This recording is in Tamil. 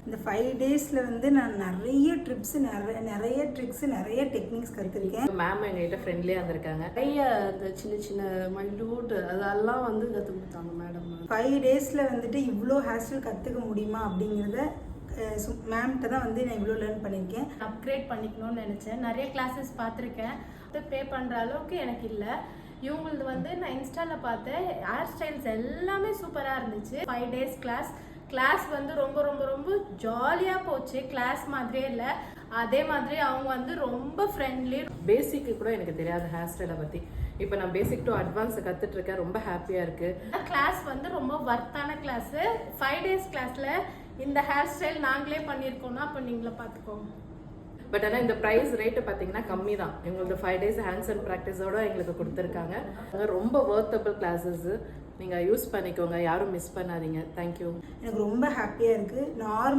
இந்த 5 டேஸில் வந்து நான் நிறைய ட்ரிப்ஸ் நிறைய ட்ரிக்ஸ் நிறைய டெக்னிக்ஸ் கற்றுருக்கேன். மேம் எங்ககிட்ட ஃப்ரெண்ட்லியாக இருந்திருக்காங்க. நிறைய இந்த சின்ன சின்ன மைல்யூட் அதெல்லாம் வந்து கற்றுக் கொடுத்தாங்க மேடம். 5 டேஸில் வந்துட்டு இவ்வளோ ஹேர் ஸ்டைல் கற்றுக்க முடியுமா அப்படிங்கிறத மேம்கிட்ட தான் வந்து நான் இவ்வளோ லேர்ன் பண்ணியிருக்கேன். அப்கிரேட் பண்ணிக்கணும்னு நினச்சேன். நிறைய கிளாஸஸ் பார்த்துருக்கேன். பே பண்ணுற அளவுக்கு எனக்கு இல்லை. இவங்களது வந்து நான் இன்ஸ்டாவில் பார்த்தேன். ஹேர் ஸ்டைல்ஸ் எல்லாமே சூப்பராக இருந்துச்சு. 5 டேஸ் கிளாஸ் வந்து ரொம்ப ரொம்ப ரொம்ப ஜாலியாக போச்சு. கிளாஸ் மாதிரியே இல்லை, அதே மாதிரி அவங்க வந்து ரொம்ப ஃப்ரெண்ட்லி. பேசிக்கு கூட எனக்கு தெரியாத ஹேர் ஸ்டைலை பற்றி இப்போ நான் பேசிக் டு அட்வான்ஸை கற்றுட்டு இருக்கேன். ரொம்ப ஹாப்பியாக இருக்குது. கிளாஸ் வந்து ரொம்ப வர்த்தான கிளாஸு. 5 டேஸ் கிளாஸில் இந்த ஹேர் ஸ்டைல் நாங்களே பண்ணியிருக்கோம்னா அப்போ நீங்களே பார்த்துக்கோங்க. பட் ஆனால் இந்த ப்ரைஸ் ரேட்டு பார்த்தீங்கன்னா கம்மி தான். எங்களுக்கு 5 டேஸ் ஹேண்ட்ஸ் அண்ட் ப்ராக்டிஸோட எங்களுக்கு கொடுத்துருக்காங்க. ரொம்ப வர்த்தபிள் கிளாஸஸ், நீங்கள் யூஸ் பண்ணிக்கோங்க, யாரும் மிஸ் பண்ணாதீங்க. தேங்க்யூ. எனக்கு ரொம்ப ஹாப்பியாக இருக்குது. நார்மல்